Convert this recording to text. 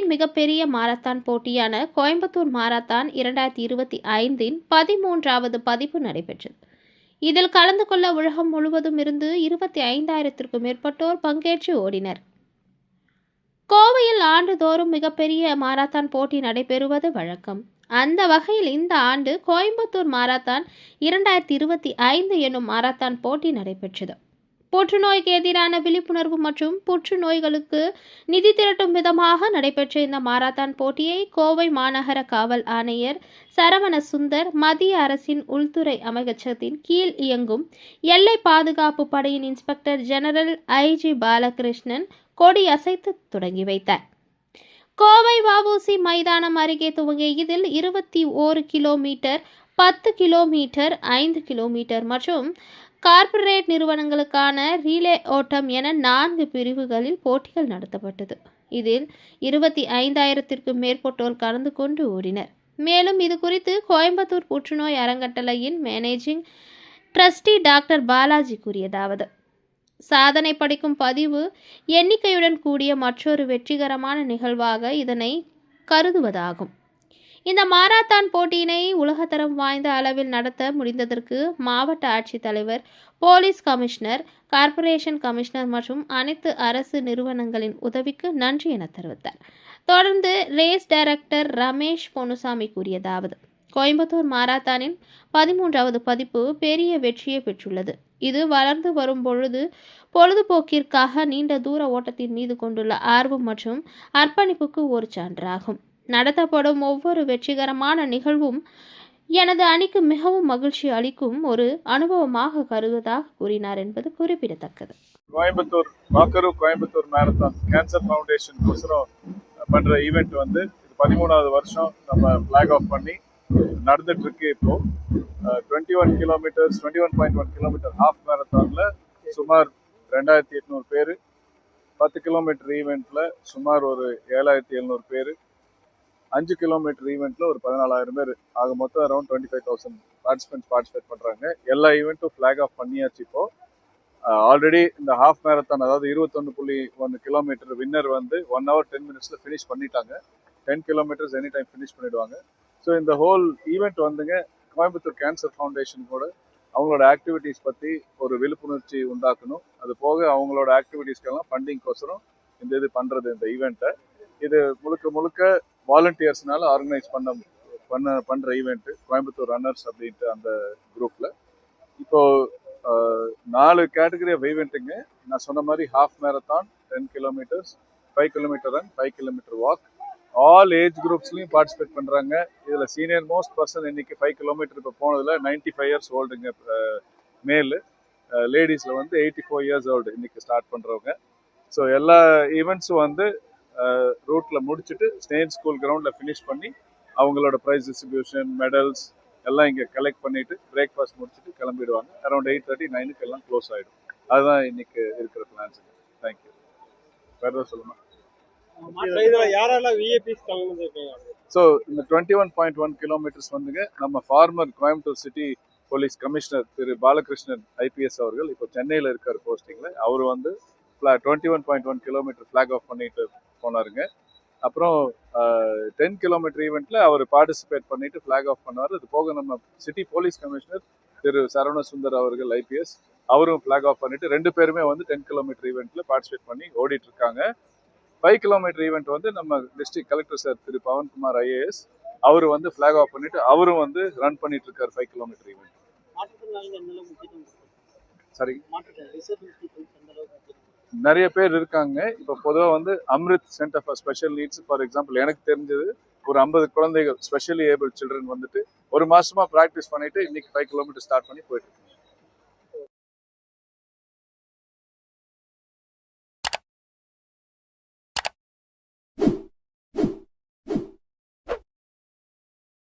உலகின் மிகப்பெரிய marathon போட்டியான Coimbatore marathon 2025 13வது பதிப்பு நடைபெற்றது. இதில் கலந்து கொள்ள உலகம் முழுவதும் இருந்து 25,000க்கும் மேற்பட்டோர் பங்கேற்று ஓடினர். கோவையில் ஆண்டுதோறும் மிகப்பெரிய மாரத்தான் போட்டி நடைபெறுவது வழக்கம். அந்த வகையில் இந்த ஆண்டு கோயம்புத்தூர் மாரத்தான் 2025 எனும் மாரத்தான் போட்டி நடைபெற்றது. புற்றுநோய்க்கு எதிரான விழிப்புணர்வு மற்றும் புற்றுநோய்களுக்கு நிதி திரட்டும் விதமாக நடைபெற்ற இந்த மாரத்தான் போட்டியை கோவை மாநகர காவல் ஆணையர் சரவண சுந்தர், மத்திய அரசின் உள்துறை அமைச்சகத்தின் கீழ் இயங்கும் எல்லை பாதுகாப்பு படையின் இன்ஸ்பெக்டர் ஜெனரல் ஐஜி பாலகிருஷ்ணன் கொடி அசைத்து தொடங்கி வைத்தார். கோவை வஉசி மைதானம் அருகே துவங்கிய இதில் 21 கிலோமீட்டர், 10 கிலோமீட்டர், 5 கிலோமீட்டர் மற்றும் கார்ப்பரேட் நிறுவனங்களுக்கான ரீலே ஓட்டம் என 4 பிரிவுகளில் போட்டிகள் நடத்தப்பட்டது. இதில் 25,000க்கும் மேற்பட்டோர் கலந்து கொண்டு ஓடினர். மேலும் இது குறித்து கோயம்புத்தூர் புற்றுநோய் அறக்கட்டளையின் மேனேஜிங் ட்ரஸ்டி டாக்டர் பாலாஜி கூறியதாவது: சாதனை படைக்கும் பதிவு எண்ணிக்கையுடன் கூடிய மற்றொரு வெற்றிகரமான நிகழ்வாக இதனை கருதுவதாகும். இந்த மாரத்தான் போட்டியினை உலகத்தரம் வாய்ந்த அளவில் நடத்த முடிந்ததற்கு மாவட்ட ஆட்சித்தலைவர், போலீஸ் கமிஷனர், கார்ப்பரேஷன் கமிஷனர் மற்றும் அனைத்து அரசு நிறுவனங்களின் உதவிக்கு நன்றி என தெரிவித்தார். தொடர்ந்து ரேஸ் டைரக்டர் ரமேஷ் பொன்னுசாமி கூறியதாவது: கோயம்புத்தூர் மாரத்தானின் 13வது பதிப்பு பெரிய வெற்றியை பெற்றுள்ளது. இது வளர்ந்து வரும் பொழுதுபோக்கிற்காக நீண்ட தூர ஓட்டத்தின் மீது கொண்டுள்ள ஆர்வம் மற்றும் அர்ப்பணிப்புக்கு ஒரு சான்றாகும். நடத்தப்படும் ஒவ்வொரு வெற்றிகரமான நிகழ்வும் எனது அணிக்கு மிகவும் மகிழ்ச்சி அளிக்கும் ஒரு அனுபவமாக கருதுவதாக கூறினார் என்பது குறிப்பிடத்தக்கது. கோயம்புத்தூர் மாரத்தான் கேன்சர் ஃபவுண்டேஷன் பண்ற ஈவெண்ட் வந்து 13வது வருஷம் நம்ம ஃபிளாக் ஆஃப் பண்ணி நடந்துட்டு இருக்கு. இப்போ 21 கிலோமீட்டர்ஸ் 21.1 கிலோமீட்டர் ஹாஃப் மேரத்தான்ல சுமார் 2,800 பேர், 10 கிலோமீட்டர் ஈவெண்ட்ல சுமார் ஒரு 7,700 பேர், 5 கிலோமீட்டர் ஈவெண்ட்ல ஒரு 14,000 பேர், ஆக மொத்தம் அரௌண்ட் 25,000 பார்ட்டிசிபேட் பண்றாங்க. எல்லா ஈவெண்ட்டும் ஃபிளாக் ஆஃப் பண்ணியாச்சு. இப்போ ஆல்ரெடி இந்த ஹாஃப் மேரத்தான், அதாவது 21.1 கிலோமீட்டர் வின்னர் வந்து 1 hour 10 minutesல ஃபினிஷ் பண்ணிட்டாங்க. 10 கிலோமீட்டர்ஸ் எனி டைம் ஃபினிஷ் பண்ணிடுவாங்க. ஸோ இந்த ஹோல் ஈவெண்ட் வந்துங்க கோயம்புத்தூர் கேன்சர் ஃபவுண்டேஷன் கூட அவங்களோட ஆக்டிவிட்டீஸ் பற்றி ஒரு விழிப்புணர்ச்சி உண்டாக்கணும். அது போக அவங்களோட ஆக்டிவிட்டீஸ்க்கெல்லாம் ஃபண்டிங்கோசரம் இது பண்ணுறது இந்த ஈவெண்ட்டை. இது முழுக்க வாலண்டியர்ஸ்னால ஆர்கனைஸ் பண்ணுற ஈவெண்ட்டு கோயம்புத்தூர் ரன்னர்ஸ் அப்படின்ட்டு அந்த குரூப்பில். இப்போது 4 கேட்டகரி ஆஃப் ஈவெண்ட்டுங்க. நான் சொன்ன மாதிரி half marathon, 10 kilometres, 5 kilometre run, 5 kilometre walk, all age குரூப்ஸ்லையும் பார்ட்டிசிபேட் பண்ணுறாங்க. இதில் சீனியர் மோஸ்ட் பர்சன் இன்னைக்கு 5 கிலோமீட்டர் இப்போ போனதில் 95 years ஓல்டுங்க மேலு. லேடிஸில் வந்து 84 years ஓல்டு இன்னைக்கு ஸ்டார்ட் பண்ணுறவங்க. ஸோ எல்லா ஈவெண்ட்ஸும் வந்து ரூட்டில் முடிச்சுட்டு ஸ்டேட் ஸ்கூல் கிரவுண்டில் ஃபினிஷ் பண்ணி அவங்களோட ப்ரைஸ் டிஸ்ட்ரிபியூஷன், மெடல்ஸ் எல்லாம் இங்கே கலெக்ட் பண்ணிவிட்டு பிரேக்ஃபாஸ்ட் முடிச்சுட்டு கிளம்பிடுவாங்க. அரௌண்ட் 8:30 9க்கு எல்லாம் க்ளோஸ் ஆகிடும். அதுதான் இன்னைக்கு இருக்கிற பிளான்ஸுங்க. தேங்க்யூ. வேறு ஏதாவது சொல்லணும்? ஸோ இந்த 21.1 கிலோமீட்டர்ஸ் வந்துங்க நம்ம former Coimbatore city police commissioner திரு பாலகிருஷ்ணன் ஐபிஎஸ் அவர்கள் இப்போ சென்னையில் இருக்கார் போஸ்டிங்கில். அவர் வந்து 21.1 கிலோமீட்டர் ஃபிளாக் ஆஃப் பண்ணிட்டு போனாருங்க. அப்புறம் 10 கிலோமீட்டர் ஈவெண்ட்டில் அவர் பார்ட்டிசிபேட் பண்ணிட்டு ஃபிளாக் ஆஃப் பண்ணார். அது போக நம்ம சிட்டி போலீஸ் கமிஷனர் திரு சரவண சுந்தர் அவர்கள் ஐபிஎஸ், அவரும் ஃபிளாக் ஆஃப் பண்ணிட்டு 2 பேருமே வந்து 10 கிலோமீட்டர் ஈவெண்ட்டில் பார்ட்டிசிபேட் பண்ணி ஓடிட்டு இருக்காங்க. 5 கிலோமீட்டர் ஈவெண்ட் வந்து நம்ம டிஸ்ட்ரிக்ட் கலெக்டர் சார் திரு பவன்குமார் ஐஏஎஸ், அவர் வந்து ஃபிளாக் ஆஃப் பண்ணிட்டு அவரும் வந்து ரன் பண்ணிட்டு இருக்காரு 5 கிலோமீட்டர் ஈவெண்ட். சரி, நிறைய பேர் இருக்காங்க. இப்போ பொதுவாக வந்து Amrit centre for special needs, for example எனக்கு தெரிஞ்சது ஒரு 50 குழந்தைகள் ஸ்பெஷலி ஏபிள் சில்ட்ரன் வந்துட்டு 1 மாசமா ப்ராக்டிஸ் பண்ணிட்டு இன்னைக்கு 5 கிலோமீட்டர் ஸ்டார்ட் பண்ணி போயிட்டு இருக்கு.